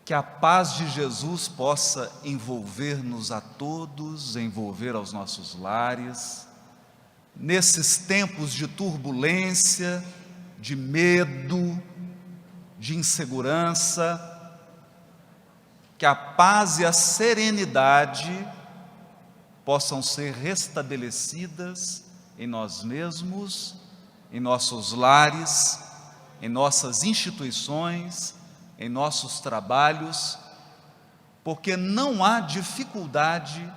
Que a paz de Jesus possa envolver-nos a todos, envolver aos nossos lares, nesses tempos de turbulência, de medo, de insegurança. Que a paz e a serenidade possam ser restabelecidas em nós mesmos, em nossos lares, em nossas instituições, em nossos trabalhos, porque não há dificuldade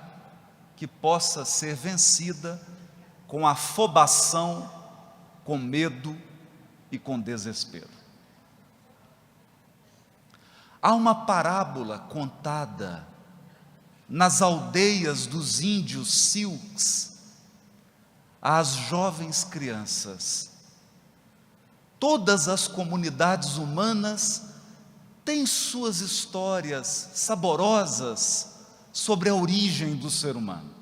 que possa ser vencida com afobação, com medo e com desespero. Há uma parábola contada nas aldeias dos índios Siouxes às jovens crianças. Todas as comunidades humanas têm suas histórias saborosas sobre a origem do ser humano.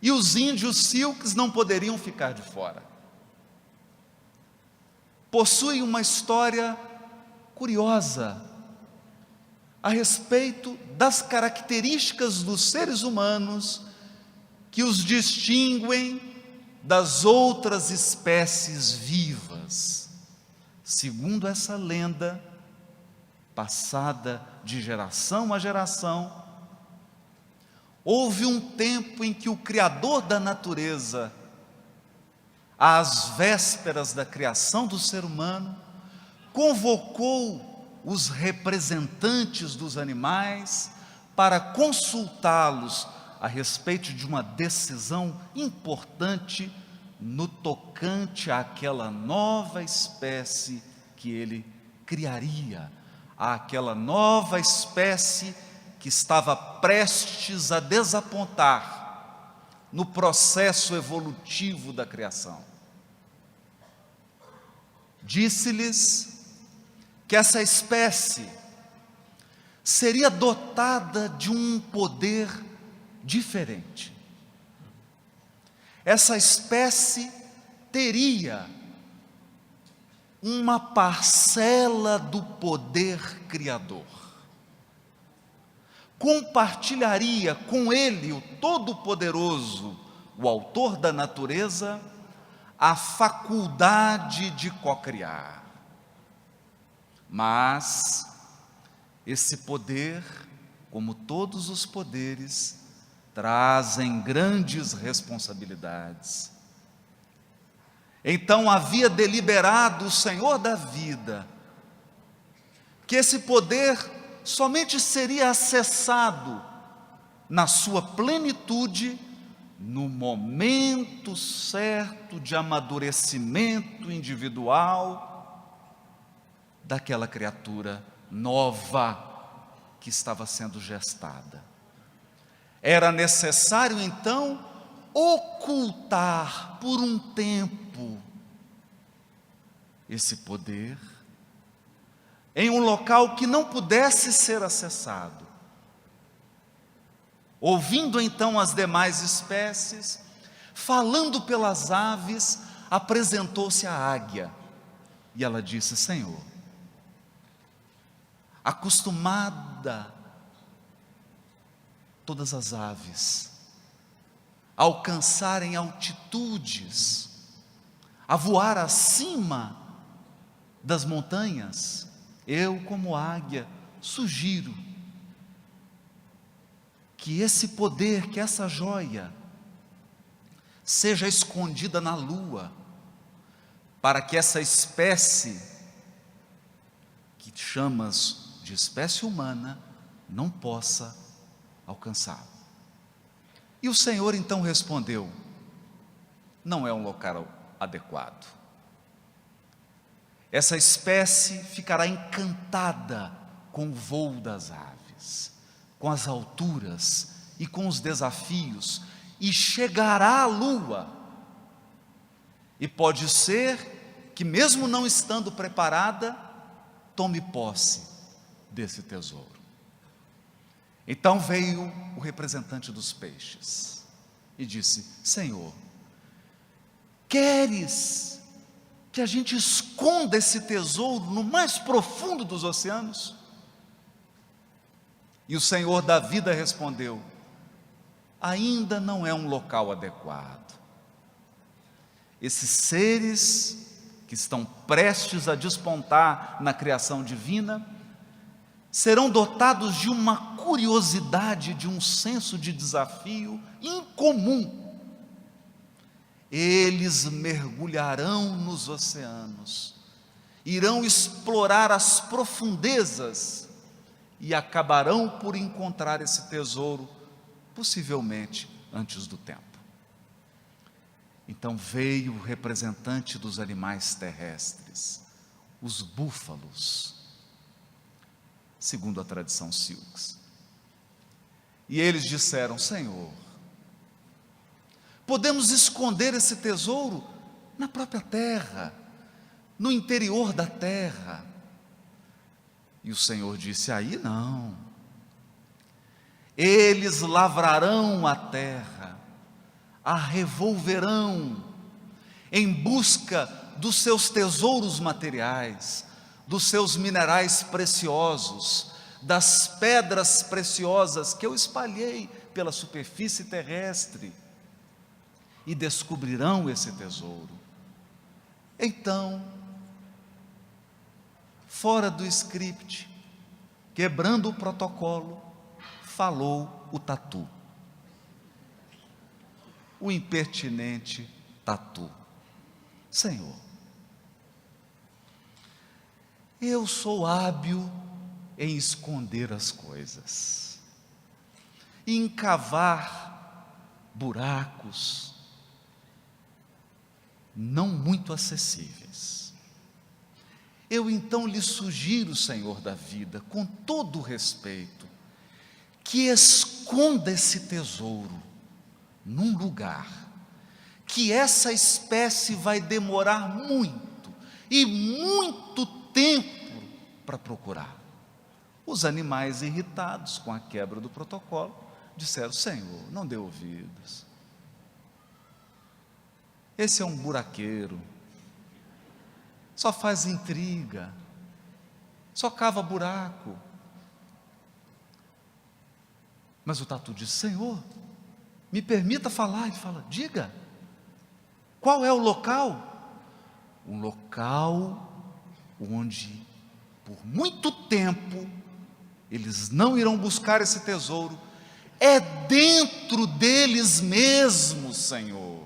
E os índios Siouxes não poderiam ficar de fora. Possuem uma história curiosa a respeito das características dos seres humanos que os distinguem das outras espécies vivas. Segundo essa lenda, passada de geração a geração, houve um tempo em que o Criador da natureza, às vésperas da criação do ser humano, convocou os representantes dos animais para consultá-los a respeito de uma decisão importante no tocante àquela nova espécie que ele criaria, àquela nova espécie que estava prestes a desapontar no processo evolutivo da criação. Disse-lhes que essa espécie seria dotada de um poder diferente. Essa espécie teria uma parcela do poder criador. Compartilharia com ele, o Todo-Poderoso, o autor da natureza, a faculdade de cocriar. Mas esse poder, como todos os poderes, trazem grandes responsabilidades. Então havia deliberado o Senhor da vida que esse poder somente seria acessado na sua plenitude no momento certo de amadurecimento individual daquela criatura nova que estava sendo gestada. Era necessário então ocultar por um tempo esse poder em um local que não pudesse ser acessado. Ouvindo então as demais espécies, falando pelas aves, apresentou-se a águia e ela disse: Senhor, acostumada todas as aves a alcançarem altitudes, a voar acima das montanhas, eu, como águia, sugiro que esse poder, que essa joia, seja escondida na lua, para que essa espécie, que chamas de espécie humana, não possa alcançá-lo. E o Senhor então respondeu: não é um local adequado. Essa espécie ficará encantada com o voo das aves, com as alturas e com os desafios, e chegará à lua. E pode ser que, mesmo não estando preparada, tome posse desse tesouro. Então veio o representante dos peixes e disse: Senhor, queres que a gente esconda esse tesouro no mais profundo dos oceanos? E o Senhor da vida respondeu: ainda não é um local adequado. Esses seres que estão prestes a despontar na criação divina serão dotados de uma curiosidade, de um senso de desafio incomum. Eles mergulharão nos oceanos, irão explorar as profundezas e acabarão por encontrar esse tesouro, possivelmente antes do tempo. Então veio o representante dos animais terrestres, os búfalos, segundo a tradição Silks. E eles disseram: Senhor, podemos esconder esse tesouro na própria terra, no interior da terra. E o Senhor disse: aí não. Eles lavrarão a terra, a revolverão em busca dos seus tesouros materiais, dos seus minerais preciosos, das pedras preciosas que eu espalhei pela superfície terrestre, e descobrirão esse tesouro. Então, fora do script, quebrando o protocolo, falou o tatu, o impertinente tatu: Senhor, eu sou hábil em esconder as coisas, em cavar buracos não muito acessíveis. Eu então lhe sugiro, Senhor da vida, com todo o respeito, que esconda esse tesouro num lugar que essa espécie vai demorar muito e muito tempo para procurar. Os animais, irritados com a quebra do protocolo, disseram: Senhor, não dê ouvidos. Esse é um buraqueiro, só faz intriga, só cava buraco. Mas o tatu disse: Senhor, me permita falar. Ele fala: diga, qual é o local? Um local onde por muito tempo eles não irão buscar esse tesouro, é dentro deles mesmos, Senhor.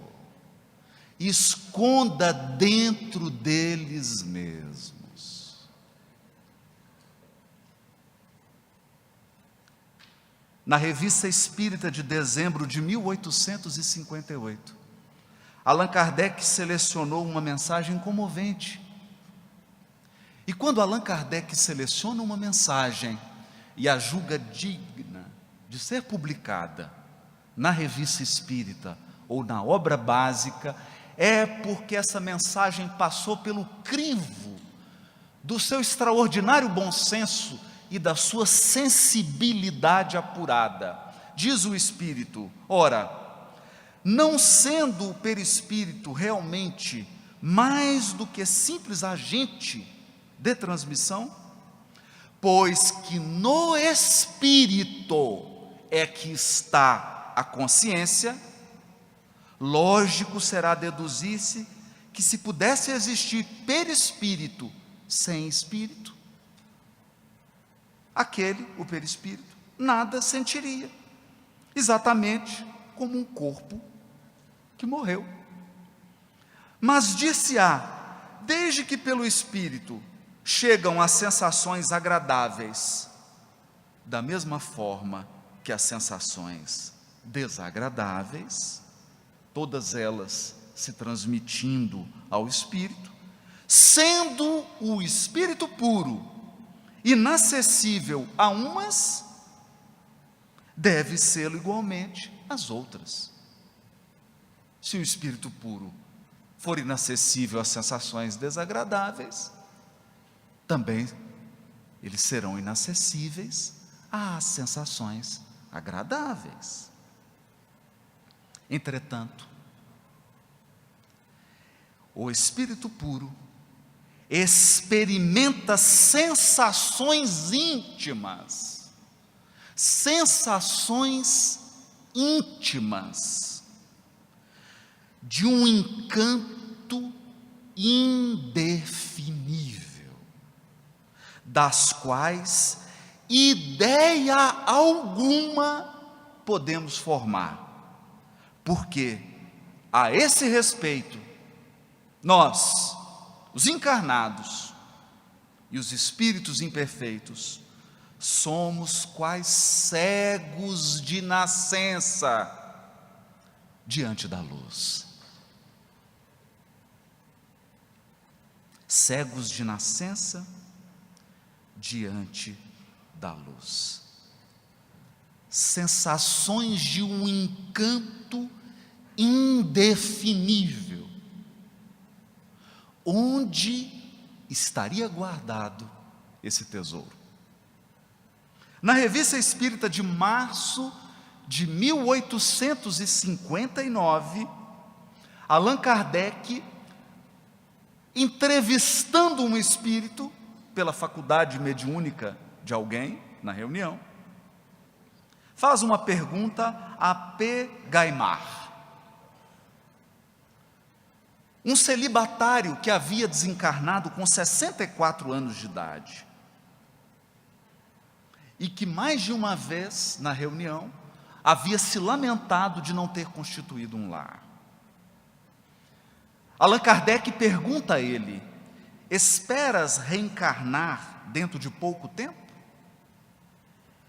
Esconda dentro deles mesmos. Na Revista Espírita de dezembro de 1858, Allan Kardec selecionou uma mensagem comovente. E quando Allan Kardec seleciona uma mensagem e a julga digna de ser publicada na Revista Espírita ou na obra básica, é porque essa mensagem passou pelo crivo do seu extraordinário bom senso e da sua sensibilidade apurada. Diz o Espírito: ora, não sendo o perispírito realmente mais do que simples agente de transmissão, pois que no espírito é que está a consciência, lógico será deduzir-se que se pudesse existir perispírito sem espírito, aquele, o perispírito, nada sentiria, exatamente como um corpo que morreu. Mas dir-se-á, desde que pelo espírito chegam as sensações agradáveis, da mesma forma que as sensações desagradáveis, todas elas se transmitindo ao espírito, sendo o espírito puro inacessível a umas, deve ser igualmente às outras. Se o espírito puro for inacessível às sensações desagradáveis, também eles serão inacessíveis às sensações agradáveis. Entretanto, o espírito puro experimenta sensações íntimas sensações íntimas de um encanto indefinível, das quais ideia alguma podemos formar, porque a esse respeito nós, os encarnados e os espíritos imperfeitos, somos quais cegos de nascença diante da luz. Cegos de nascença diante da luz. Sensações de um encanto indefinível. Onde estaria guardado esse tesouro? Na Revista Espírita de março de 1859, Allan Kardec, entrevistando um espírito pela faculdade mediúnica de alguém na reunião, faz uma pergunta a P. Gaimard, um celibatário que havia desencarnado com 64 anos de idade, e que mais de uma vez na reunião havia se lamentado de não ter constituído um lar. Allan Kardec pergunta a ele: esperas reencarnar dentro de pouco tempo?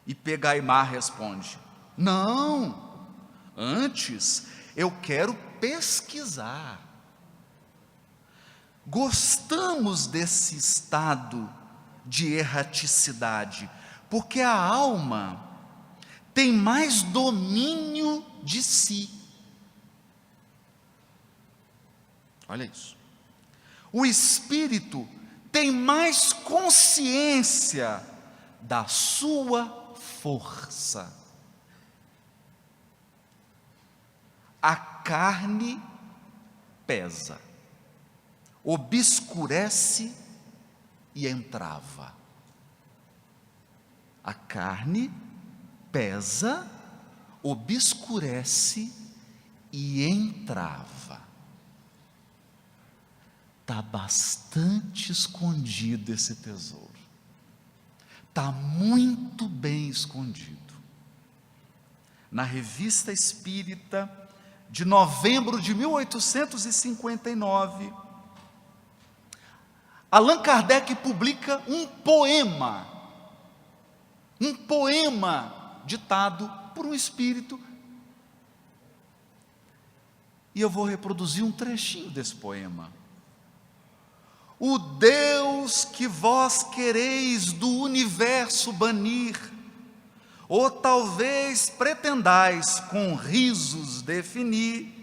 E P. Gaimard responde: não, antes eu quero pesquisar. Gostamos desse estado de erraticidade, porque a alma tem mais domínio de si. Olha isso. O espírito tem mais consciência da sua força. A carne pesa, obscurece e entrava. A carne pesa, obscurece e entrava. Está bastante escondido esse tesouro. Está muito bem escondido. Na Revista Espírita de novembro de 1859, Allan Kardec publica um poema ditado por um espírito, e eu vou reproduzir um trechinho desse poema. O Deus que vós quereis do universo banir, ou talvez pretendais com risos definir,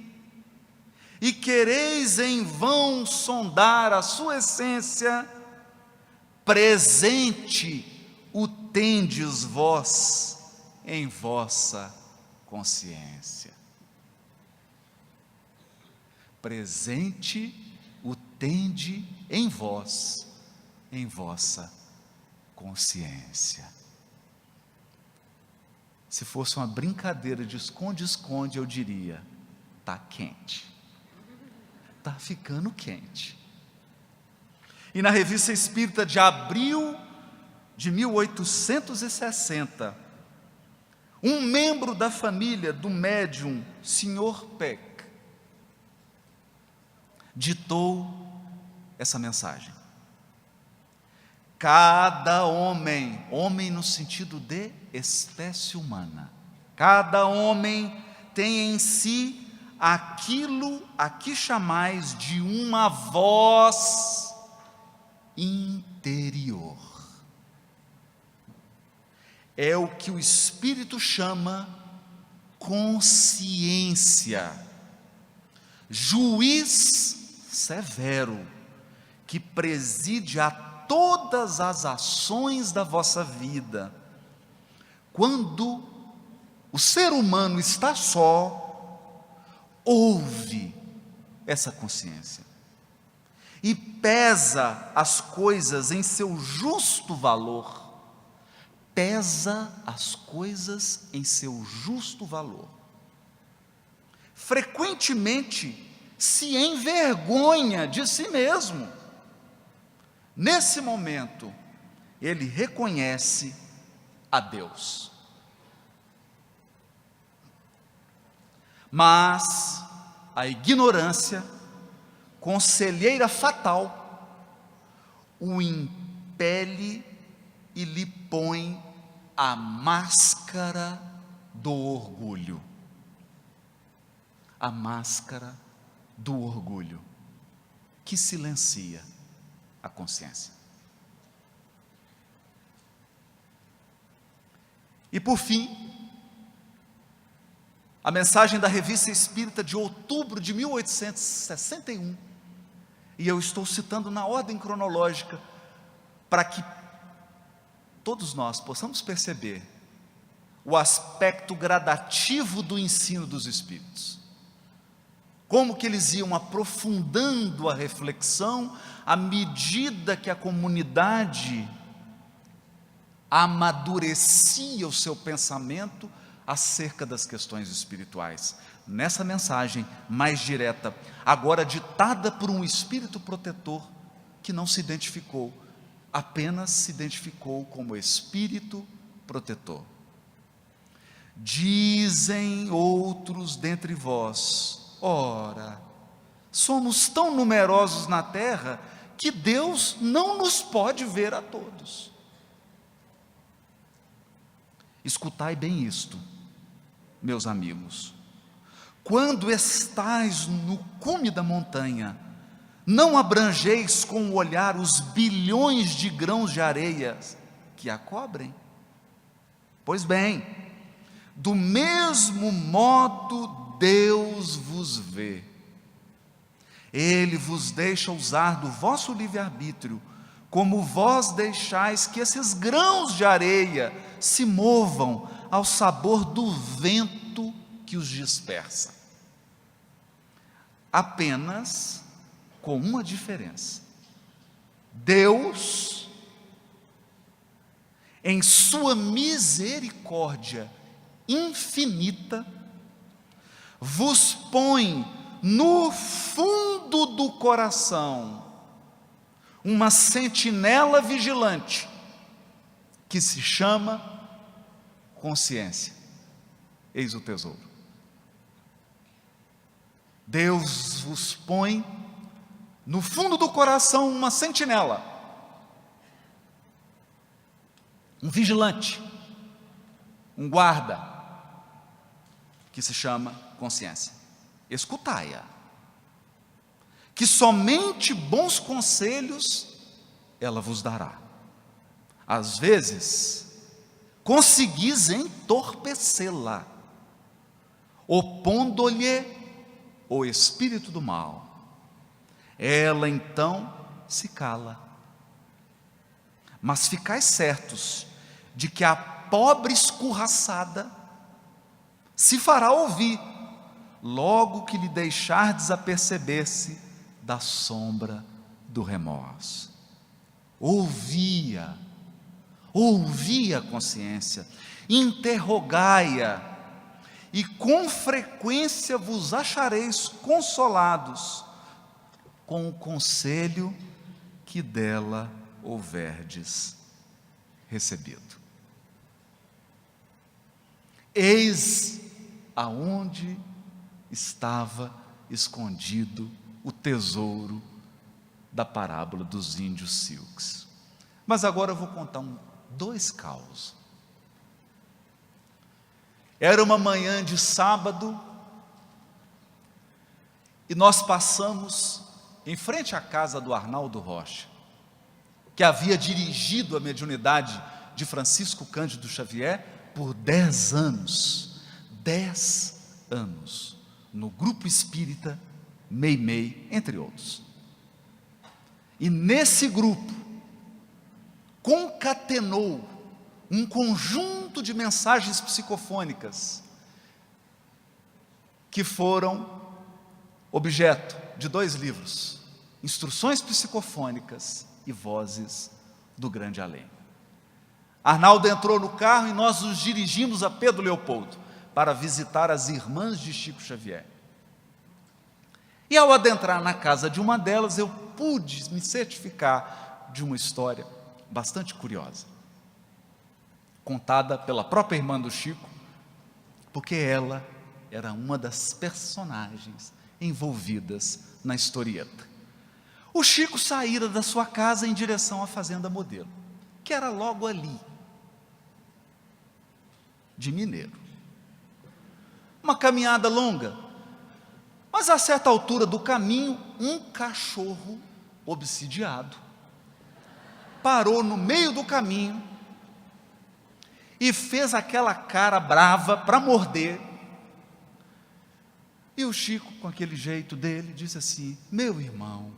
e quereis em vão sondar a sua essência, presente o tendes vós em vossa consciência. Presente o tende em vós, em vossa consciência. Se fosse uma brincadeira de esconde-esconde, eu diria: está quente, está ficando quente. E na Revista Espírita de abril de 1860, um membro da família do médium Sr. Peck ditou essa mensagem: cada homem, homem no sentido de espécie humana, cada homem tem em si aquilo a que chamais de uma voz interior. É o que o Espírito chama consciência, juiz severo, que preside a todas as ações da vossa vida. Quando o ser humano está só, ouve essa consciência e pesa as coisas em seu justo valor, pesa as coisas em seu justo valor. Frequentemente se envergonha de si mesmo. Nesse momento, ele reconhece a Deus. Mas a ignorância, conselheira fatal, o impele e lhe põe a máscara do orgulho. A máscara do orgulho, que silencia a consciência. E por fim, a mensagem da Revista Espírita de outubro de 1861, e eu estou citando na ordem cronológica, para que todos nós possamos perceber o aspecto gradativo do ensino dos Espíritos. Como que eles iam aprofundando a reflexão à medida que a comunidade amadurecia o seu pensamento acerca das questões espirituais. Nessa mensagem mais direta, agora ditada por um espírito protetor que não se identificou, apenas se identificou como espírito protetor. Dizem outros dentre vós: ora, somos tão numerosos na terra que Deus não nos pode ver a todos. Escutai bem isto, meus amigos. Quando estais no cume da montanha, não abrangeis com o olhar os bilhões de grãos de areia que a cobrem? Pois bem, do mesmo modo Deus vos vê. Ele vos deixa usar do vosso livre-arbítrio, como vós deixais que esses grãos de areia se movam ao sabor do vento que os dispersa. Apenas com uma diferença: Deus, em sua misericórdia infinita, vos põe no fundo do coração uma sentinela vigilante, que se chama consciência. Eis o tesouro. Deus vos põe no fundo do coração uma sentinela, um vigilante, um guarda, que se chama consciência. Escutai-a, que somente bons conselhos ela vos dará. Às vezes, conseguis entorpecê-la, opondo-lhe o espírito do mal. Ela então se cala. Mas ficais certos de que a pobre escorraçada se fará ouvir, logo que lhe deixardes aperceber-se da sombra do remorso. Ouvia a consciência, interrogai-a, e com frequência vos achareis consolados com o conselho que dela houverdes recebido. Eis aonde estava escondido o tesouro da parábola dos índios Silks. Mas agora eu vou contar dois causos. Era uma manhã de sábado e nós passamos em frente à casa do Arnaldo Rocha, que havia dirigido a mediunidade de Francisco Cândido Xavier por 10 anos. 10 anos, no grupo espírita Meimei, entre outros. E nesse grupo, concatenou um conjunto de mensagens psicofônicas, que foram objeto de 2 livros: Instruções Psicofônicas e Vozes do Grande Além. Arnaldo entrou no carro e nós nos dirigimos a Pedro Leopoldo para visitar as irmãs de Chico Xavier. E ao adentrar na casa de uma delas, eu pude me certificar de uma história bastante curiosa, contada pela própria irmã do Chico, porque ela era uma das personagens envolvidas na historieta. O Chico saíra da sua casa em direção à Fazenda Modelo, que era logo ali, de Mineiro. Uma caminhada longa, mas a certa altura do caminho, um cachorro obsidiado parou no meio do caminho e fez aquela cara brava para morder. E o Chico, com aquele jeito dele, disse assim: meu irmão,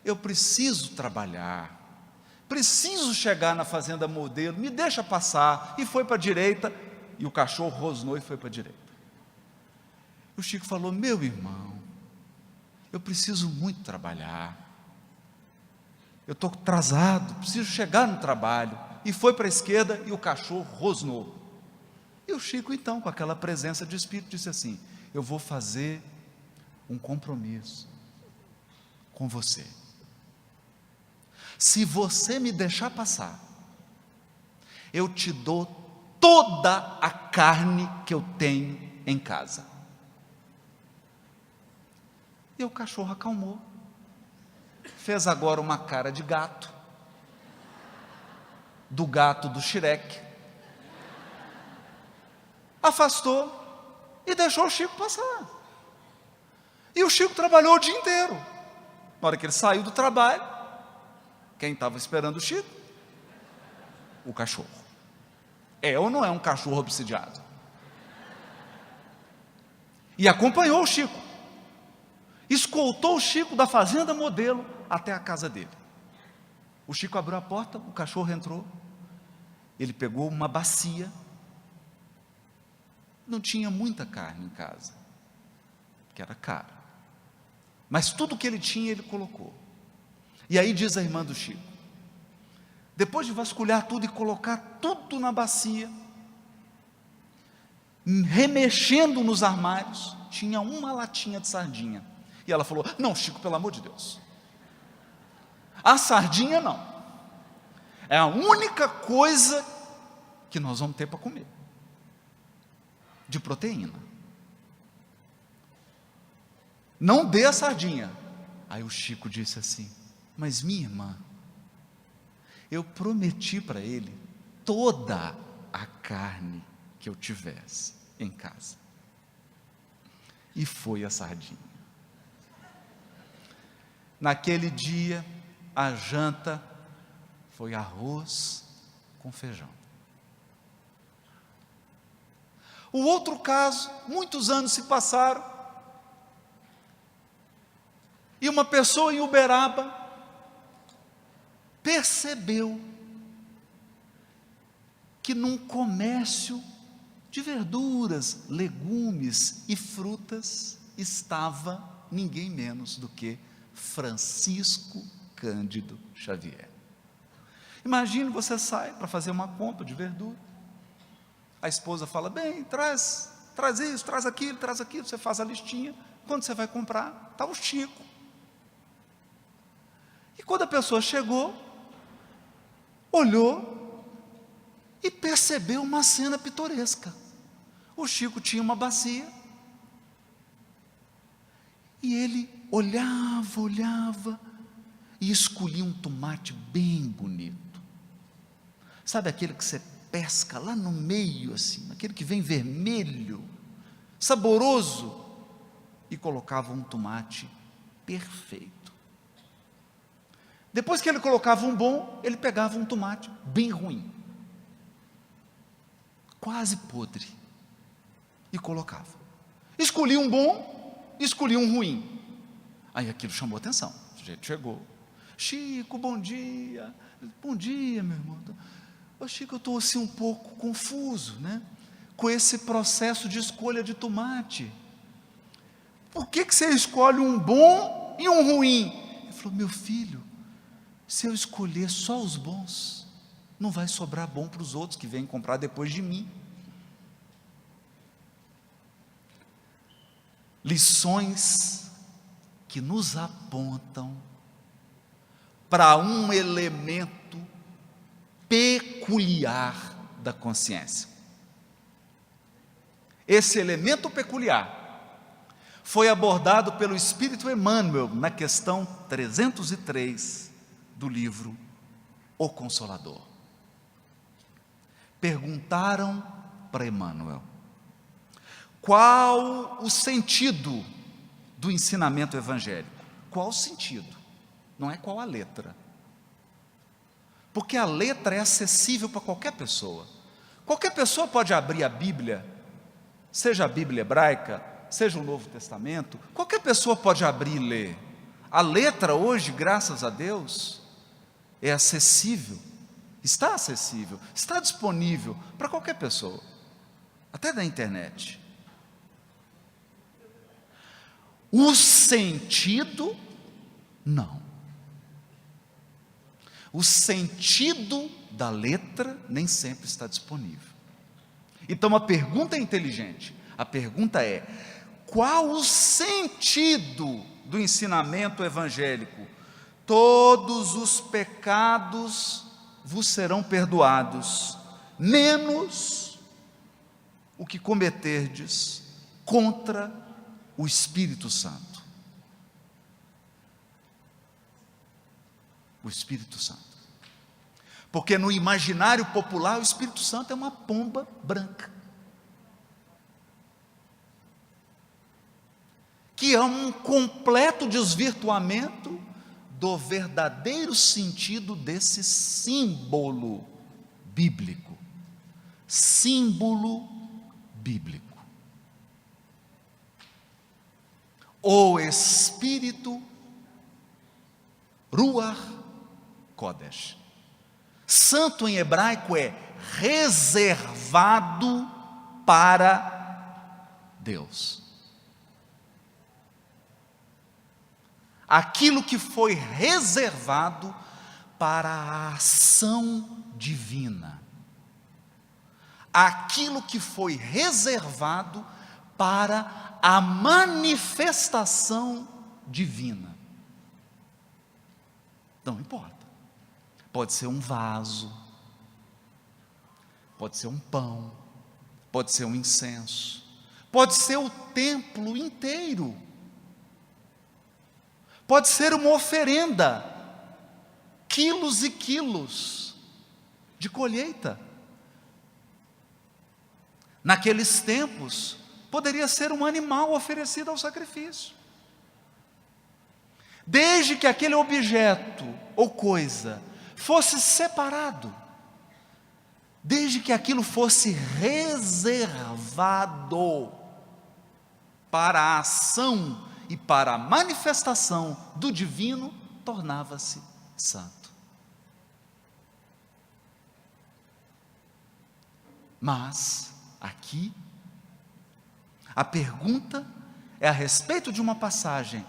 eu preciso trabalhar, preciso chegar na Fazenda Modelo, me deixa passar. E foi para a direita, e o cachorro rosnou e foi para a direita. O Chico falou: meu irmão, eu preciso muito trabalhar, eu estou atrasado, preciso chegar no trabalho. E foi para a esquerda e o cachorro rosnou. E o Chico, então, com aquela presença de espírito, disse assim: eu vou fazer um compromisso com você. Se você me deixar passar, eu te dou toda a carne que eu tenho em casa. E o cachorro acalmou, fez agora uma cara de gato, do gato do Shrek, afastou e deixou o Chico passar. E o Chico trabalhou o dia inteiro. Na hora que ele saiu do trabalho, quem estava esperando o Chico? O cachorro. É ou não é um cachorro obsidiado? E acompanhou o Chico, escoltou o Chico da Fazenda Modelo até a casa dele. O Chico abriu a porta, o cachorro entrou, ele pegou uma bacia, não tinha muita carne em casa, que era caro, mas tudo que ele tinha ele colocou. E aí diz a irmã do Chico, depois de vasculhar tudo e colocar tudo na bacia, remexendo nos armários, tinha uma latinha de sardinha. E ela falou: não, Chico, pelo amor de Deus, a sardinha não, é a única coisa que nós vamos ter para comer, de proteína. Não dê a sardinha. Aí o Chico disse assim: mas minha irmã, eu prometi para ele toda a carne que eu tivesse em casa. E foi a sardinha. Naquele dia, a janta foi arroz com feijão. O outro caso, muitos anos se passaram, e uma pessoa em Uberaba percebeu que num comércio de verduras, legumes e frutas estava ninguém menos do que Francisco Cândido Xavier. Imagine, você sai para fazer uma compra de verdura, a esposa fala: bem, traz isso, traz aquilo, você faz a listinha. Quando você vai comprar, está o Chico. E quando a pessoa chegou, olhou e percebeu uma cena pitoresca. O Chico tinha uma bacia e ele olhava e escolhia um tomate bem bonito. Sabe aquele que você pesca lá no meio assim, aquele que vem vermelho, saboroso, e colocava um tomate perfeito. Depois que ele colocava um bom, ele pegava um tomate bem ruim, quase podre, e colocava. Escolhia um bom, escolhia um ruim. Aí aquilo chamou atenção. O sujeito chegou: Chico, bom dia. Bom dia, meu irmão. Ô Chico, eu estou assim um pouco confuso, né? Com esse processo de escolha de tomate. Por que você escolhe um bom e um ruim? Ele falou: meu filho, se eu escolher só os bons, não vai sobrar bom para os outros que vêm comprar depois de mim. Lições que nos apontam para um elemento peculiar da consciência. Esse elemento peculiar foi abordado pelo Espírito Emmanuel na questão 303 do livro O Consolador. Perguntaram para Emmanuel: qual o sentido do ensinamento evangélico? Qual o sentido? Não é qual a letra. Porque a letra é acessível para qualquer pessoa. Qualquer pessoa pode abrir a Bíblia, seja a Bíblia hebraica, seja o Novo Testamento, qualquer pessoa pode abrir e ler. A letra hoje, graças a Deus, é acessível, está disponível para qualquer pessoa, até da internet. O sentido, não. O sentido da letra nem sempre está disponível. Então a pergunta é inteligente. A pergunta é: qual o sentido do ensinamento evangélico? Todos os pecados vos serão perdoados, menos o que cometerdes contra o Espírito Santo. O Espírito Santo. Porque no imaginário popular o Espírito Santo é uma pomba branca, que é um completo desvirtuamento do verdadeiro sentido desse símbolo bíblico. Símbolo bíblico. O Espírito Ruach Kodesh. Santo em hebraico é reservado para Deus. Aquilo que foi reservado para a ação divina. Aquilo que foi reservado para a manifestação divina. Não importa. Pode ser um vaso, pode ser um pão, pode ser um incenso, pode ser o templo inteiro, pode ser uma oferenda, quilos e quilos de colheita. Naqueles tempos, poderia ser um animal oferecido ao sacrifício. Desde que aquele objeto ou coisa fosse separado, desde que aquilo fosse reservado para a ação e para a manifestação do divino, tornava-se santo. Mas, aqui, a pergunta é a respeito de uma passagem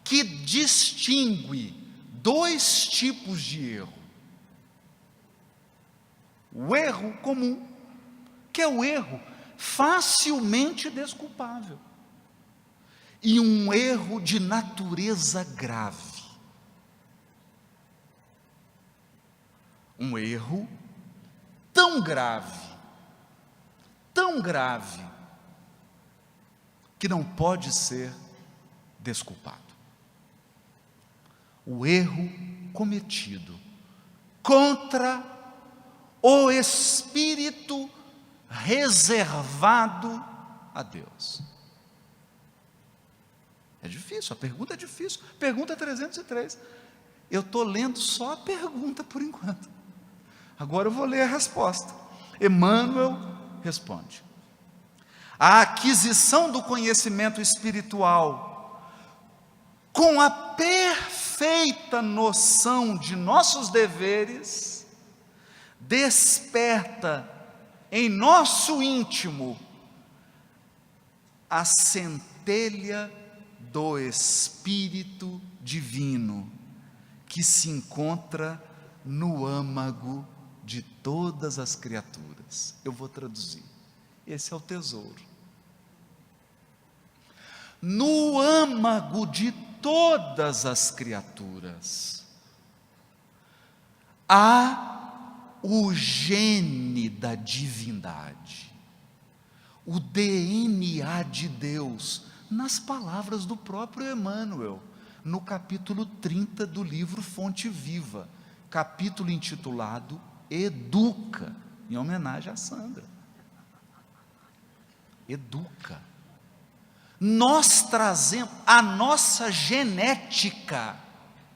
que distingue dois tipos de erro. O erro comum, que é o erro facilmente desculpável, e um erro de natureza grave. Um erro tão grave, que não pode ser desculpado. O erro cometido contra o Espírito reservado a Deus. É difícil, a pergunta é difícil. Pergunta 303. Eu estou lendo só a pergunta por enquanto. Agora eu vou ler a resposta. Emmanuel responde: a aquisição do conhecimento espiritual com a perfeita noção de nossos deveres desperta em nosso íntimo a centelha do Espírito Divino que se encontra no âmago de todas as criaturas. Eu vou traduzir. Esse é o tesouro. No âmago de todas as criaturas, há o gene da divindade, o DNA de Deus, nas palavras do próprio Emmanuel, no capítulo 30 do livro Fonte Viva, capítulo intitulado Educa, em homenagem a Sandra. Educa. Nós trazemos a nossa genética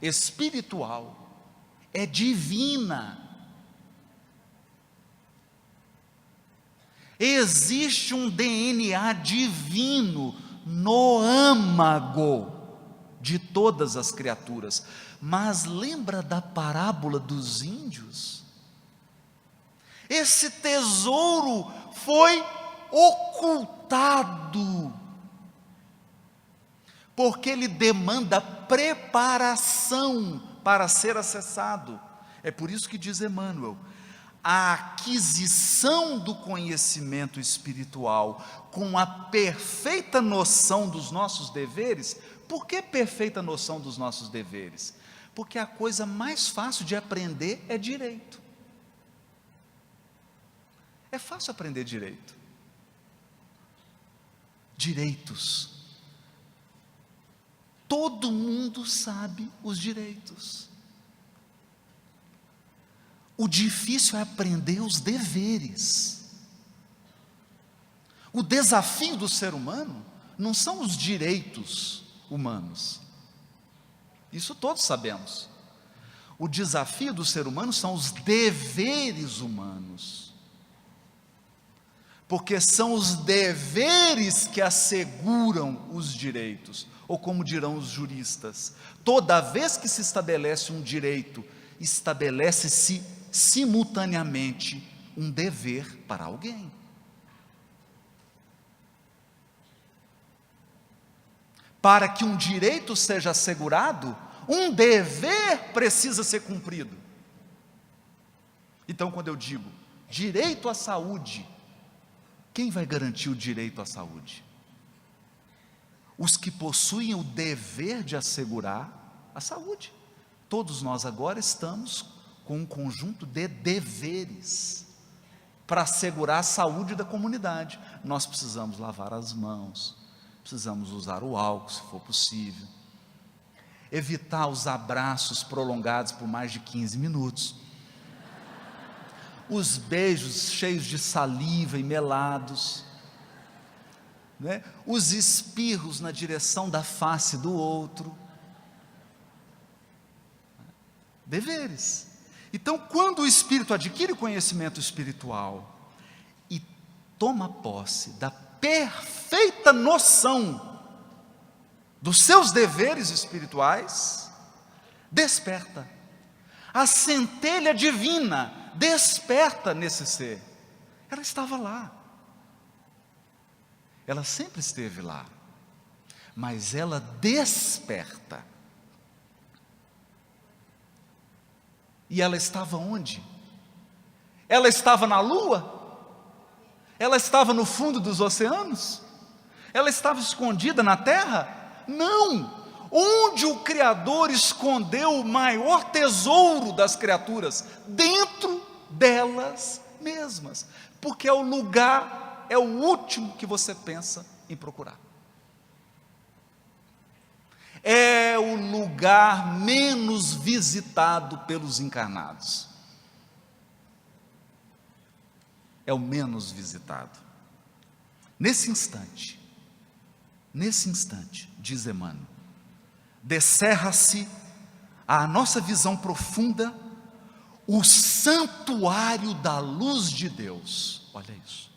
espiritual, é divina. Existe um DNA divino no âmago de todas as criaturas. Mas lembra da parábola dos índios? Esse tesouro foi ocultado, porque ele demanda preparação para ser acessado. É por isso que diz Emmanuel, a aquisição do conhecimento espiritual com a perfeita noção dos nossos deveres. Por que perfeita noção dos nossos deveres? Porque a coisa mais fácil de aprender é direito. É fácil aprender direito. Direitos. Todo mundo sabe os direitos. O difícil é aprender os deveres. O desafio do ser humano não são os direitos humanos. Isso todos sabemos. O desafio do ser humano são os deveres humanos. Porque são os deveres que asseguram os direitos. Ou como dirão os juristas, toda vez que se estabelece um direito, estabelece-se simultaneamente um dever para alguém. Para que um direito seja assegurado, um dever precisa ser cumprido. Então, quando eu digo direito à saúde, quem vai garantir o direito à saúde? Os que possuem o dever de assegurar a saúde. Todos nós agora estamos com um conjunto de deveres para assegurar a saúde da comunidade. Nós precisamos lavar as mãos, precisamos usar o álcool se for possível, evitar os abraços prolongados por mais de 15 minutos, os beijos cheios de saliva e melados, né? Os espirros na direção da face do outro. Deveres. Então, quando o espírito adquire o conhecimento espiritual e toma posse da perfeita noção dos seus deveres espirituais, desperta. A centelha divina desperta nesse ser. Ela estava lá. Ela sempre esteve lá. Mas ela desperta. E ela estava onde? Ela estava na lua? Ela estava no fundo dos oceanos? Ela estava escondida na terra? Não! Onde o Criador escondeu o maior tesouro das criaturas? Dentro delas mesmas. Porque é o lugar, é o último que você pensa em procurar. É o lugar menos visitado pelos encarnados. É o menos visitado. Nesse instante, diz Emmanuel, descerra-se à nossa visão profunda o santuário da luz de Deus. Olha isso.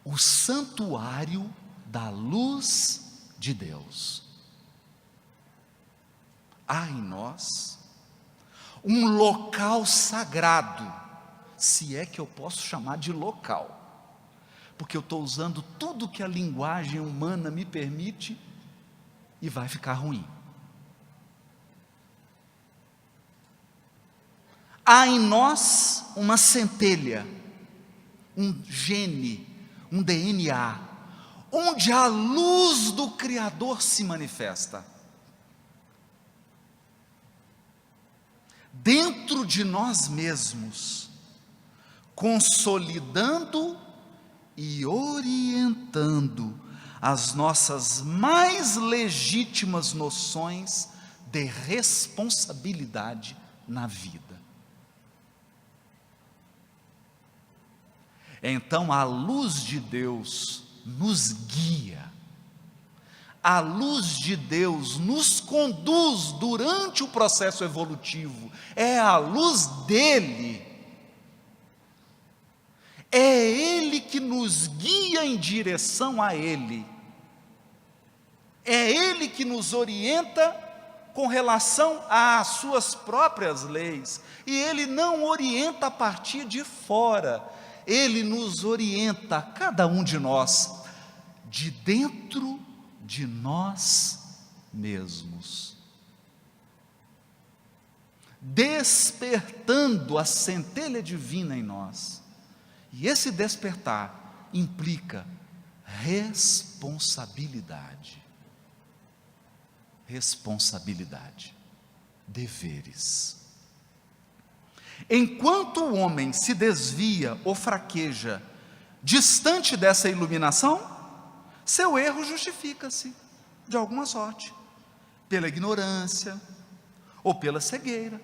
O santuário da luz de Deus. Há em nós um local sagrado, se é que eu posso chamar de local, porque eu estou usando tudo que a linguagem humana me permite e vai ficar ruim. Há em nós uma centelha, um gene, um DNA, onde a luz do Criador se manifesta. Dentro de nós mesmos, consolidando e orientando as nossas mais legítimas noções de responsabilidade na vida. Então a luz de Deus nos guia, a luz de Deus nos conduz durante o processo evolutivo, é a luz dele, é ele que nos guia em direção a ele, é ele que nos orienta com relação às suas próprias leis, e ele não orienta a partir de fora, ele nos orienta, cada um de nós, de dentro de nós mesmos, despertando a centelha divina em nós. E esse despertar implica responsabilidade. Responsabilidade, deveres. Enquanto o homem se desvia ou fraqueja distante dessa iluminação, seu erro justifica-se de alguma sorte, pela ignorância ou pela cegueira.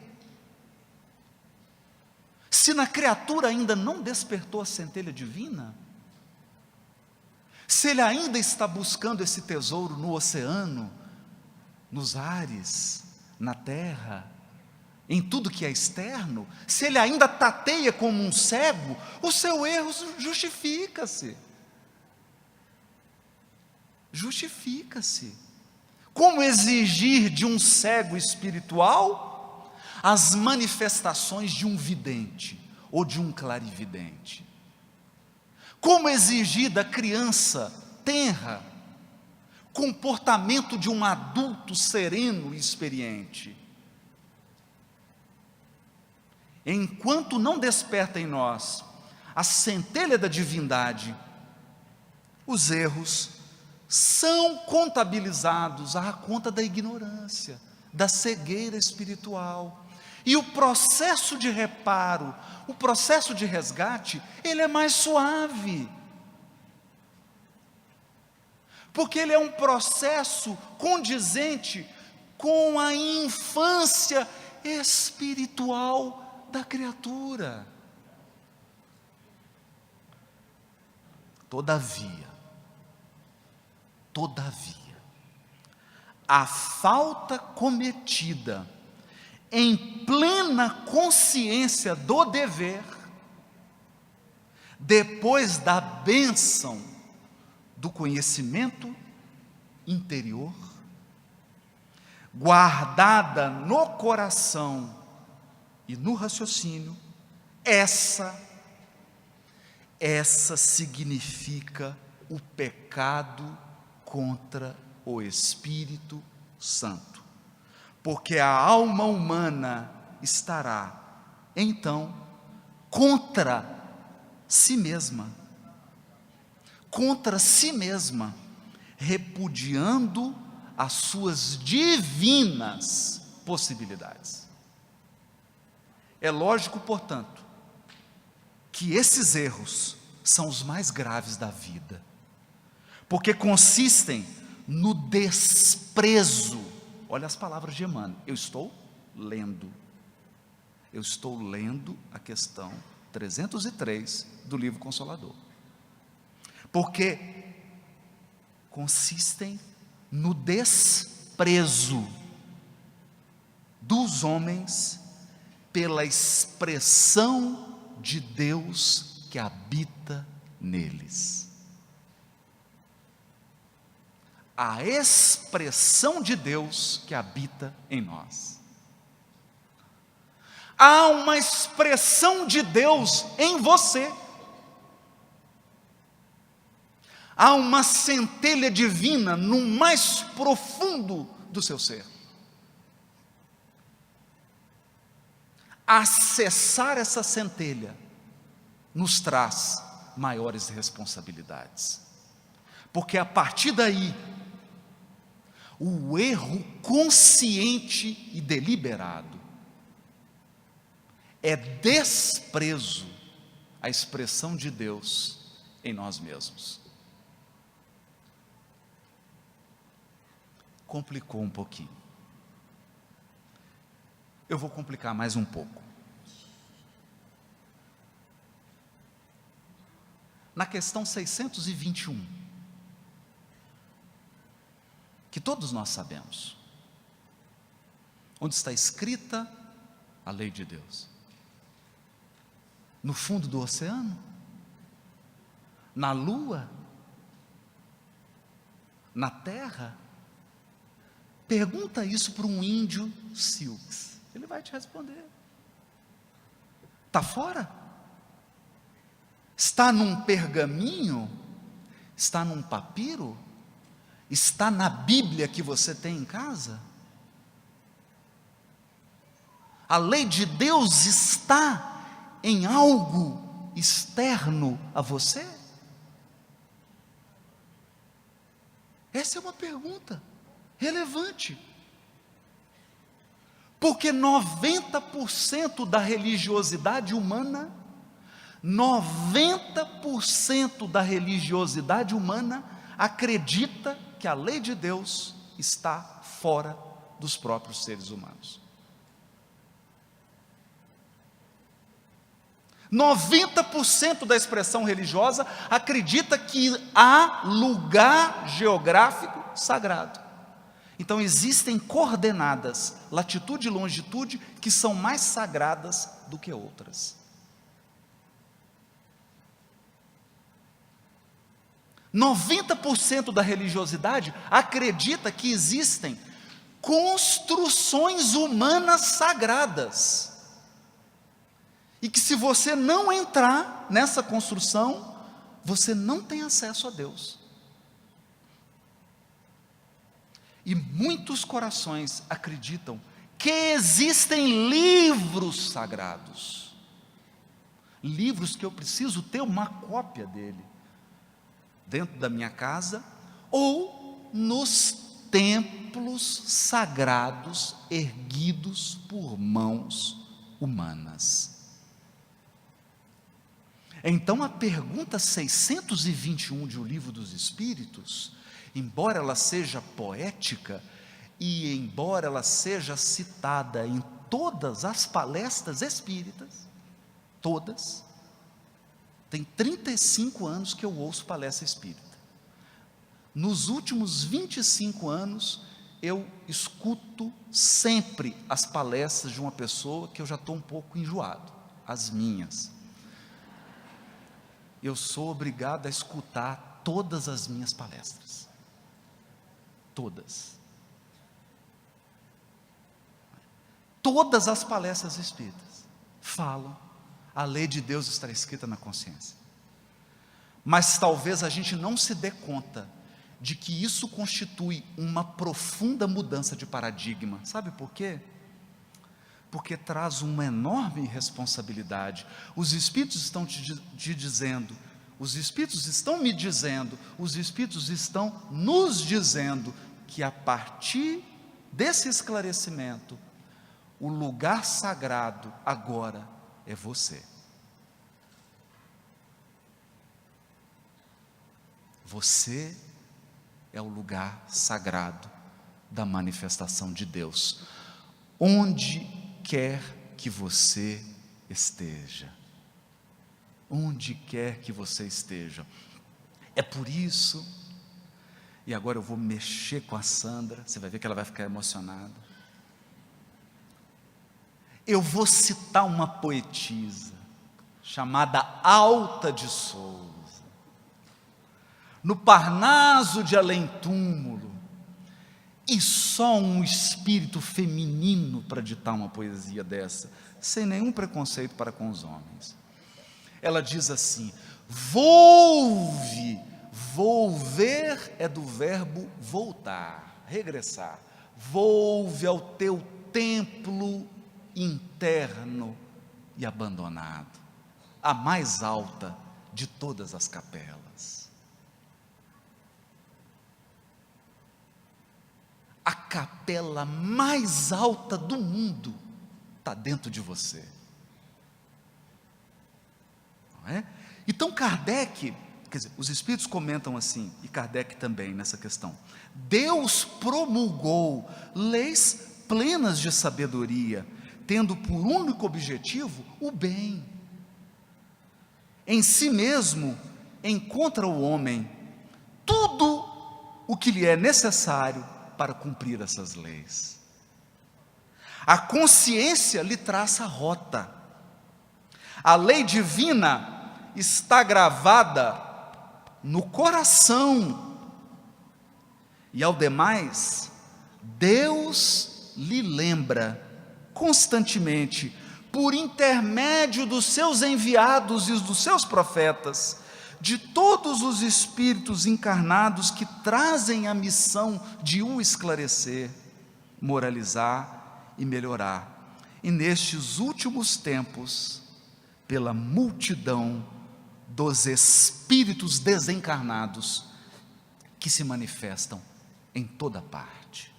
Se na criatura ainda não despertou a centelha divina, se ele ainda está buscando esse tesouro no oceano, nos ares, na terra, em tudo que é externo, se ele ainda tateia como um cego, o seu erro justifica-se. Justifica-se. Como exigir de um cego espiritual as manifestações de um vidente ou de um clarividente? Como exigir da criança tenra comportamento de um adulto sereno e experiente? Enquanto não desperta em nós a centelha da divindade, os erros são contabilizados à conta da ignorância, da cegueira espiritual. E o processo de reparo, o processo de resgate, ele é mais suave. Porque ele é um processo condizente com a infância espiritual da criatura. Todavia, a falta cometida em plena consciência do dever, depois da bênção do conhecimento interior, guardada no coração e no raciocínio, essa significa o pecado contra o Espírito Santo, porque a alma humana estará, então, contra si mesma, repudiando as suas divinas possibilidades. É lógico, portanto, que esses erros são os mais graves da vida, porque consistem no desprezo. Olha as palavras de Emmanuel, eu estou lendo a questão 303 do livro Consolador, porque consistem no desprezo dos homens pela expressão de Deus que habita neles. A expressão de Deus que habita em nós. Há uma expressão de Deus em você. Há uma centelha divina no mais profundo do seu ser. acessar essa centelha nos traz maiores responsabilidades. Porque a partir daí, o erro consciente e deliberado é desprezo à expressão de Deus em nós mesmos. Complicou um pouquinho. Eu vou complicar mais um pouco. Na questão 621, que todos nós sabemos, onde está escrita a lei de Deus? No fundo do oceano? Na lua? Na terra? Pergunta isso para um índio Sioux, ele vai te responder. Está fora? Está num pergaminho? Está num papiro? Está na Bíblia que você tem em casa? A lei de Deus está em algo externo a você? Essa é uma pergunta relevante. Porque 90% da religiosidade humana, 90% da religiosidade humana acredita que a lei de Deus está fora dos próprios seres humanos. 90% da expressão religiosa acredita que há lugar geográfico sagrado. Então existem coordenadas, latitude e longitude, que são mais sagradas do que outras. 90% da religiosidade acredita que existem construções humanas sagradas. E que se você não entrar nessa construção, você não tem acesso a Deus. E muitos corações acreditam que existem livros sagrados. Livros que eu preciso ter uma cópia dele dentro da minha casa ou nos templos sagrados erguidos por mãos humanas. Então a pergunta 621 de O Livro dos Espíritos, embora ela seja poética e embora ela seja citada em todas as palestras espíritas, todas, tem 35 anos que eu ouço palestra espírita. Nos últimos 25 anos, eu escuto sempre as palestras de uma pessoa que eu já estou um pouco enjoado, as minhas. Eu sou obrigado a escutar todas as minhas palestras. Todas. Todas as palestras espíritas falam, a lei de Deus está escrita na consciência. Mas talvez a gente não se dê conta de que isso constitui uma profunda mudança de paradigma. Sabe por quê? Porque traz uma enorme responsabilidade. Os Espíritos estão te dizendo, os Espíritos estão me dizendo, os Espíritos estão nos dizendo que a partir desse esclarecimento, o lugar sagrado agora é você. Você é o lugar sagrado da manifestação de Deus, onde quer que você esteja. Onde quer que você esteja. É por isso, e agora eu vou mexer com a Sandra, você vai ver que ela vai ficar emocionada. Eu vou citar uma poetisa, chamada Alta de Souza. No Parnaso de Além-Túmulo, e só um espírito feminino para ditar uma poesia dessa, sem nenhum preconceito para com os homens. Ela diz assim: volve, volver é do verbo voltar, regressar. Volve ao teu templo interno e abandonado, a mais alta de todas as capelas. A capela mais alta do mundo está dentro de você, não é? Então Kardec, quer dizer, os espíritos comentam assim, e Kardec também nessa questão: Deus promulgou leis plenas de sabedoria, tendo por único objetivo o bem. Em si mesmo encontra o homem tudo o que lhe é necessário para cumprir essas leis. A consciência lhe traça a rota. A lei divina está gravada no coração, e ao demais, Deus lhe lembra constantemente, por intermédio dos seus enviados e dos seus profetas, de todos os espíritos encarnados que trazem a missão de o esclarecer, moralizar e melhorar. E nestes últimos tempos, pela multidão dos espíritos desencarnados que se manifestam em toda parte.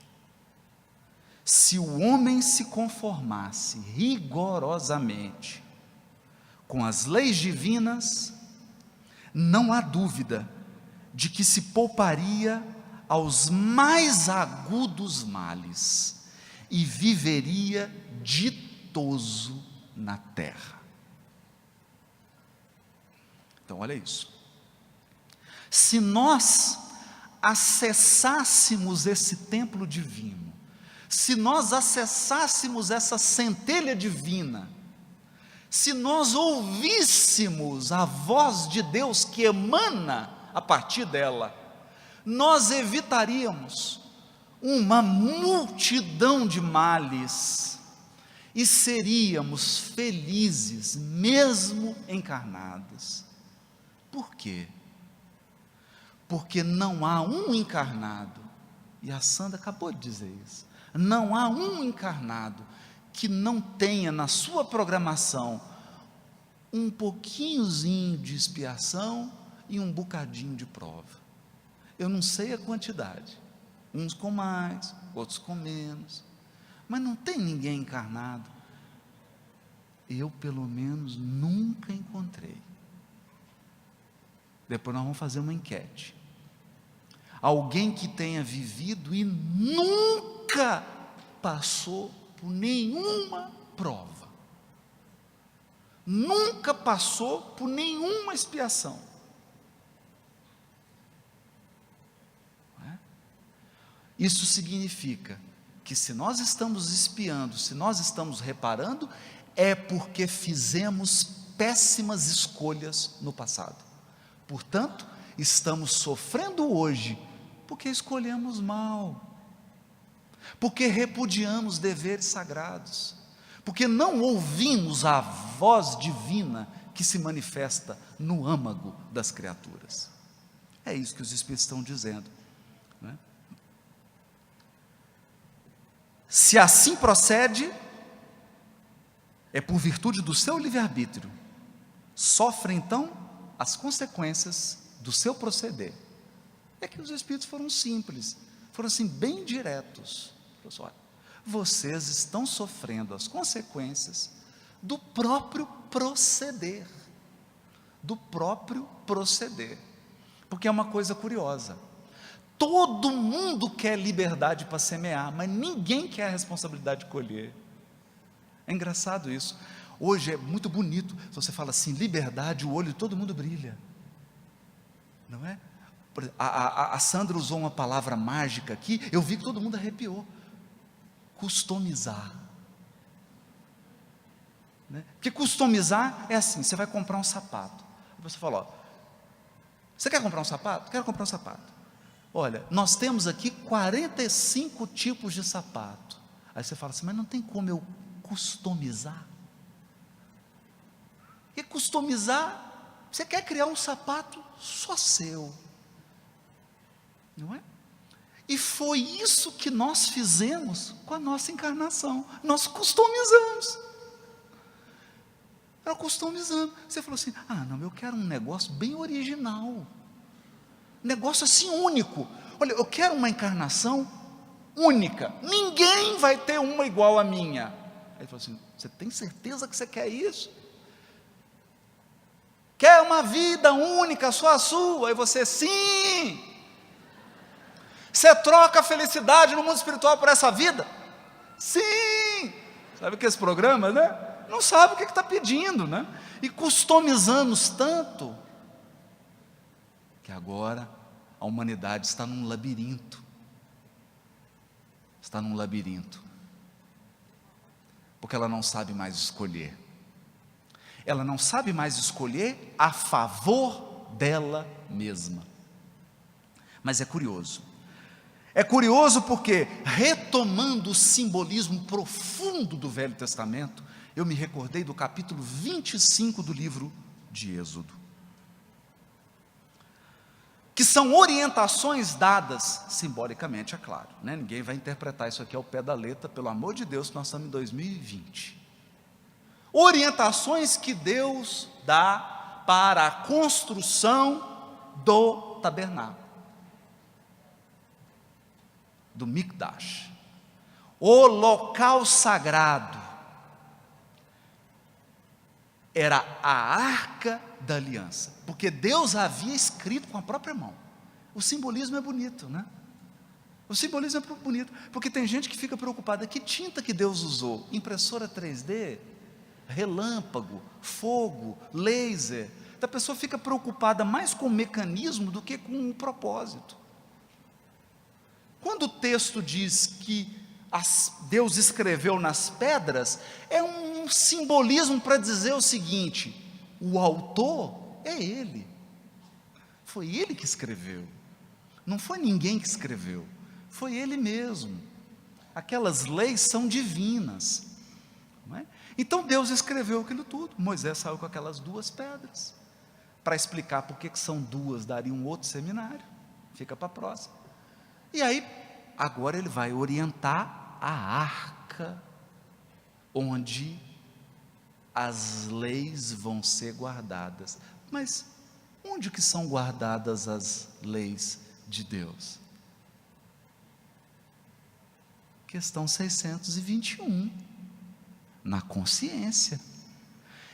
Se o homem se conformasse rigorosamente com as leis divinas, não há dúvida de que se pouparia aos mais agudos males e viveria ditoso na terra. Então, olha isso. Se nós acessássemos esse templo divino, se nós acessássemos essa centelha divina, se nós ouvíssemos a voz de Deus que emana a partir dela, nós evitaríamos uma multidão de males e seríamos felizes, mesmo encarnados. Por quê? Porque não há um encarnado, e a Sandra acabou de dizer isso, não há um encarnado que não tenha na sua programação um pouquinhozinho de expiação e um bocadinho de prova. Eu não sei a quantidade, uns com mais, outros com menos, mas não tem ninguém encarnado, eu pelo menos nunca encontrei. Depois nós vamos fazer uma enquete. Alguém que tenha vivido e nunca passou por nenhuma prova, nunca passou por nenhuma expiação. Isso significa que se nós estamos espiando, se nós estamos reparando, é porque fizemos péssimas escolhas no passado. Portanto, estamos sofrendo hoje porque escolhemos mal, porque repudiamos deveres sagrados, porque não ouvimos a voz divina que se manifesta no âmago das criaturas. É isso que os Espíritos estão dizendo, né? Se assim procede, é por virtude do seu livre-arbítrio, sofre então as consequências do seu proceder. É que os Espíritos foram simples, foram assim bem diretos. Olha, vocês estão sofrendo as consequências do próprio proceder, porque é uma coisa curiosa, todo mundo quer liberdade para semear, mas ninguém quer a responsabilidade de colher. É engraçado isso. Hoje é muito bonito, se você fala assim, liberdade, o olho de todo mundo brilha, não é? A Sandra usou uma palavra mágica aqui, eu vi que todo mundo arrepiou. Customizar, né? Porque customizar é assim, você vai comprar um sapato, você fala, ó, você quer comprar um sapato? Quero comprar um sapato. Olha, nós temos aqui 45 tipos de sapato. Aí você fala assim, mas não tem como eu customizar? E customizar, você quer criar um sapato só seu, não é? E foi isso que nós fizemos com a nossa encarnação. Nós customizamos. Nós customizamos. Você falou assim: ah, não, eu quero um negócio bem original. Um negócio assim único. Olha, eu quero uma encarnação única. Ninguém vai ter uma igual à minha. Aí ele falou assim: você tem certeza que você quer isso? Quer uma vida única, só a sua? Aí você: sim. Você troca a felicidade no mundo espiritual por essa vida? Sim. Sabe que esse programa, né? Não sabe o que está pedindo, né? E customizamos tanto, que agora a humanidade está num labirinto. Está num labirinto. Porque ela não sabe mais escolher. Ela não sabe mais escolher a favor dela mesma. Mas é curioso. É curioso porque, retomando o simbolismo profundo do Velho Testamento, eu me recordei do capítulo 25 do livro de Êxodo, que são orientações dadas simbolicamente, é claro, né? Ninguém vai interpretar isso aqui ao pé da letra, pelo amor de Deus, que nós estamos em 2020. Orientações que Deus dá para a construção do tabernáculo, do Mikdash, o local sagrado. Era a arca da aliança, porque Deus havia escrito com a própria mão. O simbolismo é bonito, né? O simbolismo é bonito, porque tem gente que fica preocupada: que tinta que Deus usou? Impressora 3D? Relâmpago? Fogo? Laser? Então a pessoa fica preocupada mais com o mecanismo do que com o propósito. Quando o texto diz que Deus escreveu nas pedras, é um simbolismo para dizer o seguinte: o autor é Ele, foi Ele que escreveu, não foi ninguém que escreveu, foi Ele mesmo. Aquelas leis são divinas, não é? Então Deus escreveu aquilo tudo. Moisés saiu com aquelas 2 pedras. Para explicar por que são 2, daria um outro seminário, fica para a próxima. E aí, agora ele vai orientar a arca, onde as leis vão ser guardadas. Mas onde que são guardadas as leis de Deus? Questão 621, na consciência.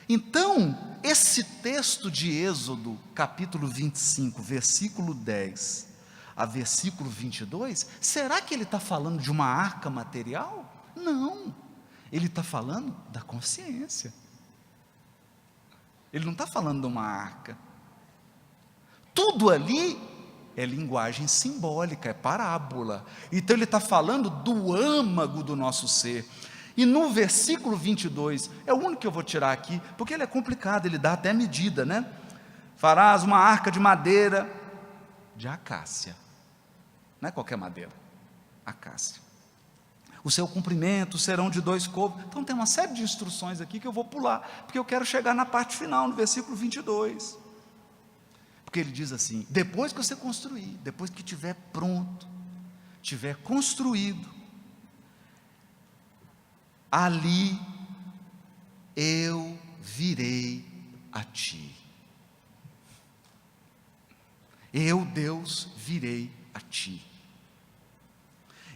Então, esse texto de Êxodo, capítulo 25, versículo 10 a versículo 22, será que ele está falando de uma arca material? Não, ele está falando da consciência. Ele não está falando de uma arca. Tudo ali é linguagem simbólica, é parábola. Então ele está falando do âmago do nosso ser. E no versículo 22, é o único que eu vou tirar aqui, porque ele é complicado, ele dá até medida, né? Farás uma arca de madeira de acácia. Não é qualquer madeira, acácia. O seu comprimento serão de 2 côvados. Então tem uma série de instruções aqui que eu vou pular, porque eu quero chegar na parte final, no versículo 22. Porque ele diz assim: depois que você construir, depois que estiver pronto, estiver construído, ali eu virei a ti. Eu, Deus, virei a ti.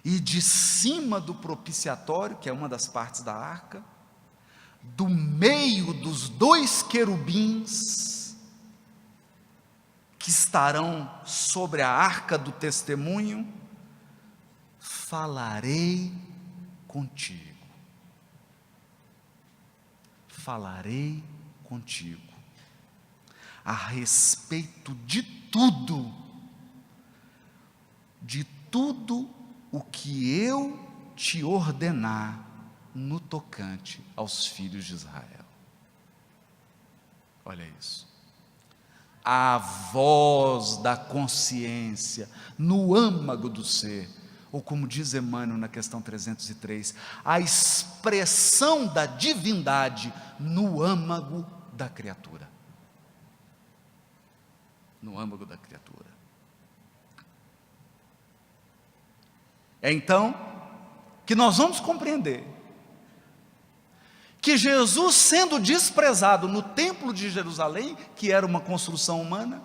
E de cima do propiciatório, que é uma das partes da arca, do meio dos 2 querubins, que estarão sobre a arca do testemunho, falarei contigo. Falarei contigo a respeito de tudo o que eu te ordenar no tocante aos filhos de Israel. Olha isso. A voz da consciência no âmago do ser, ou como diz Emmanuel na questão 303, a expressão da divindade no âmago da criatura. No âmago da criatura. É então que nós vamos compreender que Jesus, sendo desprezado no templo de Jerusalém, que era uma construção humana,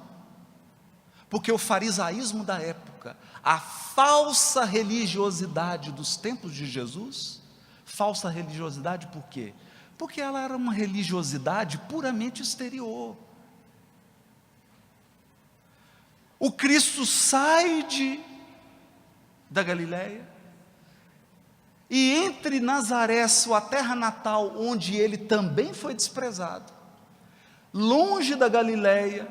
porque o farisaísmo da época, a falsa religiosidade dos templos de Jesus, falsa religiosidade por quê? Porque ela era uma religiosidade puramente exterior. O Cristo sai da Galileia, e entre Nazaré, sua terra natal, onde ele também foi desprezado, longe da Galileia,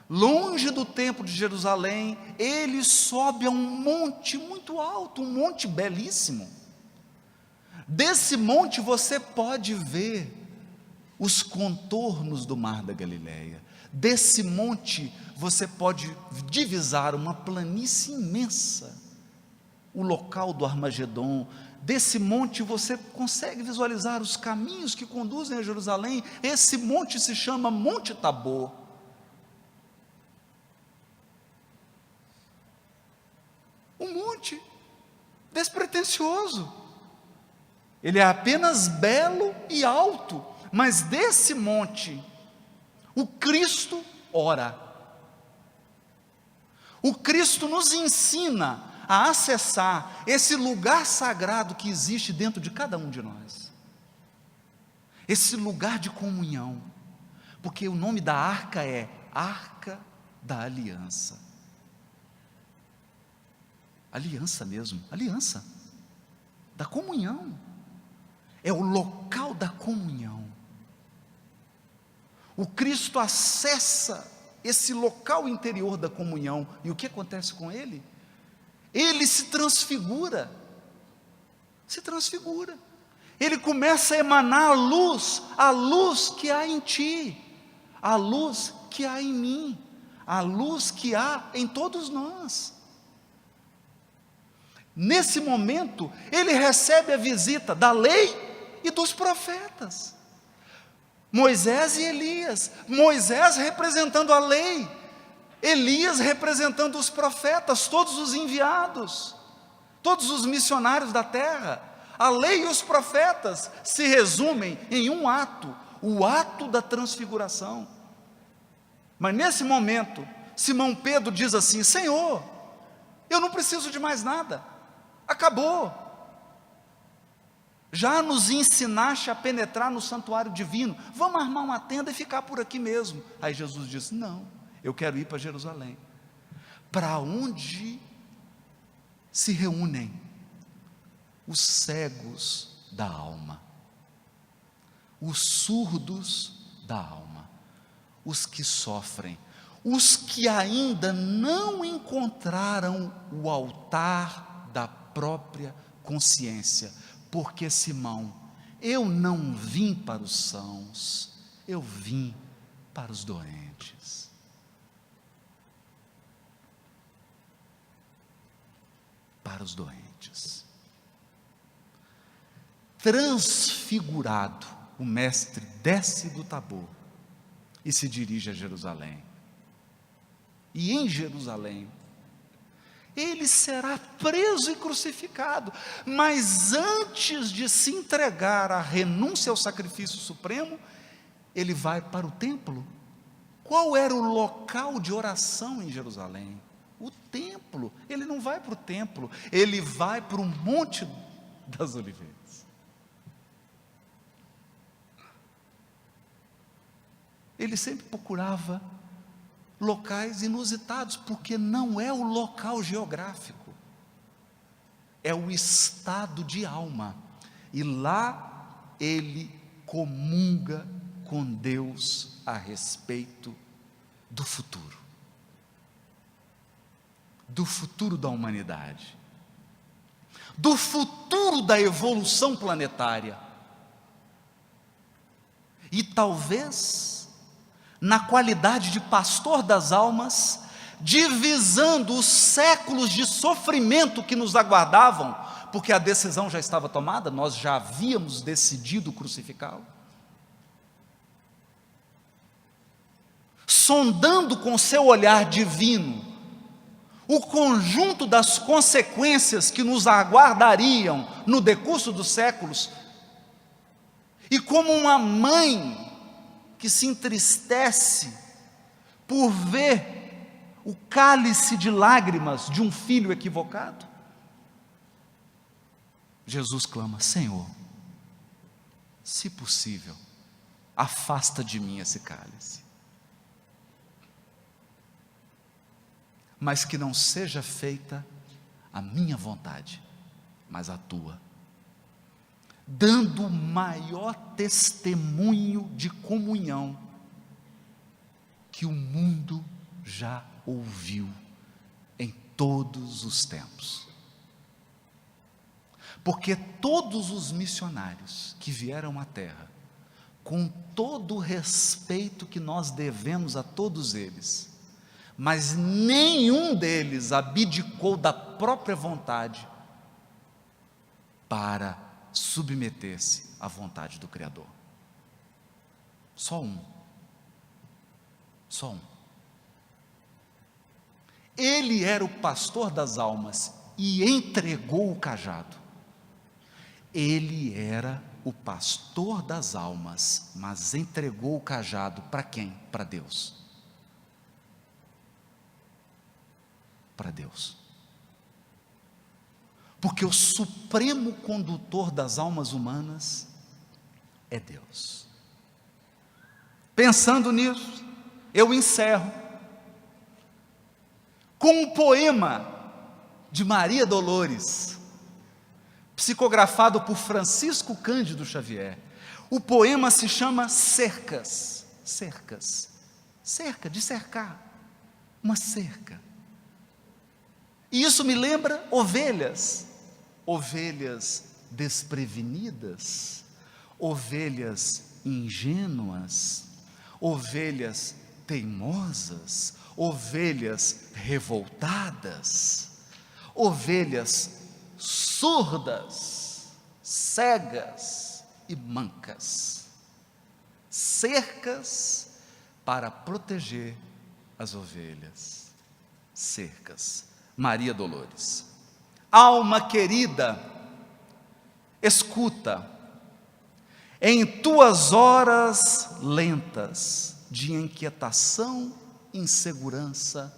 longe do templo de Jerusalém, ele sobe a um monte muito alto, um monte belíssimo. Desse monte você pode ver os contornos do mar da Galileia. Desse monte você pode divisar uma planície imensa, o local do Armagedon. Desse monte você consegue visualizar os caminhos que conduzem a Jerusalém. Esse monte se chama Monte Tabor. Um monte despretensioso. Ele é apenas belo e alto, mas desse monte o Cristo ora. O Cristo nos ensina a acessar esse lugar sagrado que existe dentro de cada um de nós, esse lugar de comunhão, porque o nome da arca é Arca da Aliança. Aliança mesmo, aliança da comunhão, é o local da comunhão. O Cristo acessa esse local interior da comunhão, e o que acontece com ele? Ele se transfigura, ele começa a emanar a luz que há em ti, a luz que há em mim, a luz que há em todos nós. Nesse momento, ele recebe a visita da lei e dos profetas, Moisés e Elias, Moisés representando a lei, Elias representando os profetas, todos os enviados, todos os missionários da terra. A lei e os profetas se resumem em um ato, o ato da transfiguração. Mas nesse momento, Simão Pedro diz assim: Senhor, eu não preciso de mais nada, acabou. Já nos ensinaste a penetrar no santuário divino, vamos armar uma tenda e ficar por aqui mesmo. Aí Jesus disse: não, eu quero ir para Jerusalém, para onde se reúnem os cegos da alma, os surdos da alma, os que sofrem, os que ainda não encontraram o altar da própria consciência. Porque, Simão, eu não vim para os sãos, eu vim para os doentes. Para os doentes. Transfigurado, o mestre desce do Tabor e se dirige a Jerusalém. E em Jerusalém, ele será preso e crucificado, mas antes de se entregar à renúncia ao sacrifício supremo, ele vai para o templo. Qual era o local de oração em Jerusalém? O templo. Ele não vai para o templo, ele vai para o Monte das Oliveiras. Ele sempre procurava locais inusitados, porque não é o local geográfico, é o estado de alma, e lá ele comunga com Deus a respeito do futuro da humanidade, do futuro da evolução planetária, e talvez na qualidade de pastor das almas, divisando os séculos de sofrimento que nos aguardavam, porque a decisão já estava tomada, nós já havíamos decidido crucificá-lo, sondando com seu olhar divino o conjunto das consequências que nos aguardariam no decurso dos séculos, e como uma mãe que se entristece por ver o cálice de lágrimas de um filho equivocado, Jesus clama: Senhor, se possível, afasta de mim esse cálice, mas que não seja feita a minha vontade, mas a tua, dando o maior testemunho de comunhão que o mundo já ouviu em todos os tempos. Porque todos os missionários que vieram à terra, com todo o respeito que nós devemos a todos eles, mas nenhum deles abdicou da própria vontade para submeter-se à vontade do Criador. Só um. Só um. Ele era o pastor das almas e entregou o cajado. Ele era o pastor das almas, mas entregou o cajado para quem? Para Deus. Para Deus. Porque o supremo condutor das almas humanas é Deus. Pensando nisso, eu encerro com um poema de Maria Dolores, psicografado por Francisco Cândido Xavier. O poema se chama Cercas. Cercas. Cerca, de cercar. Uma cerca. E isso me lembra ovelhas. Ovelhas desprevenidas, ovelhas ingênuas, ovelhas teimosas, ovelhas revoltadas, ovelhas surdas, cegas e mancas, cercas para proteger as ovelhas, cercas. Maria Dolores. Alma querida, escuta, em tuas horas lentas de inquietação, insegurança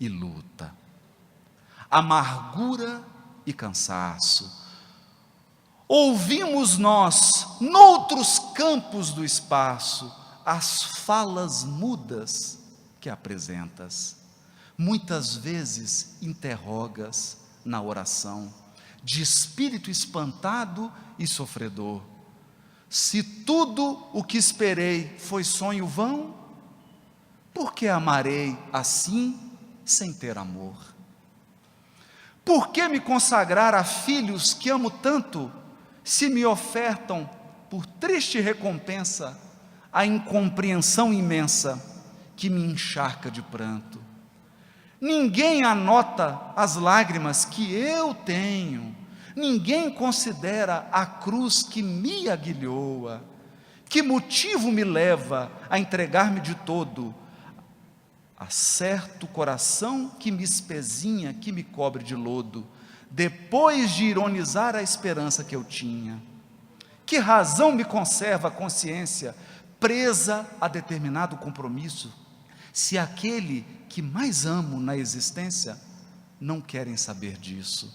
e luta, amargura e cansaço, ouvimos nós, noutros campos do espaço, as falas mudas que apresentas, muitas vezes interrogas na oração, de espírito espantado e sofredor. Se tudo o que esperei foi sonho vão, por que amarei assim sem ter amor? Por que me consagrar a filhos que amo tanto, se me ofertam por triste recompensa a incompreensão imensa que me encharca de pranto? Ninguém anota as lágrimas que eu tenho, ninguém considera a cruz que me aguilhoa. Que motivo me leva a entregar-me de todo a certo coração que me espezinha, que me cobre de lodo, depois de ironizar a esperança que eu tinha? Que razão me conserva a consciência presa a determinado compromisso, se aquele que mais amo na existência não querem saber disso?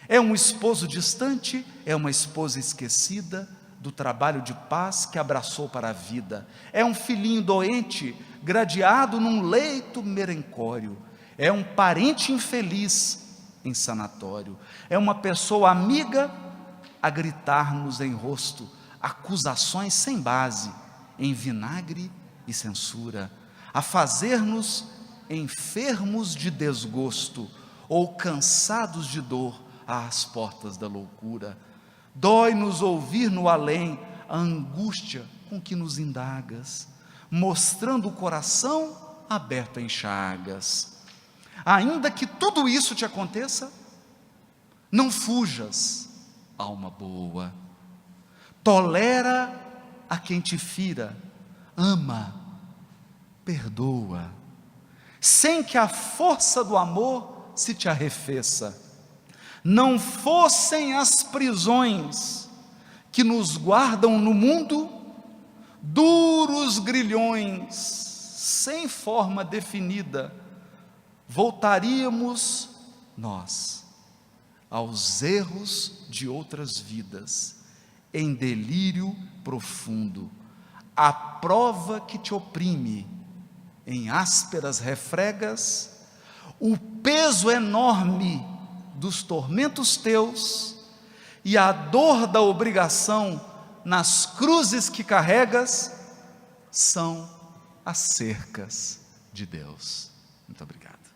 É um esposo distante, é uma esposa esquecida do trabalho de paz que abraçou para a vida, é um filhinho doente, gradeado num leito merencório, é um parente infeliz em sanatório, é uma pessoa amiga a gritar-nos em rosto acusações sem base, em vinagre e censura, a fazer-nos enfermos de desgosto ou cansados de dor às portas da loucura. Dói-nos ouvir no além a angústia com que nos indagas, mostrando o coração aberto em chagas. Ainda que tudo isso te aconteça, não fujas, alma boa. Tolera a quem te fira, ama, perdoa, sem que a força do amor se te arrefeça, não fossem as prisões que nos guardam no mundo, duros grilhões, sem forma definida, voltaríamos nós aos erros de outras vidas, em delírio profundo, a prova que te oprime, em ásperas refregas, o peso enorme dos tormentos teus, e a dor da obrigação nas cruzes que carregas, são as cercas de Deus. Muito obrigado.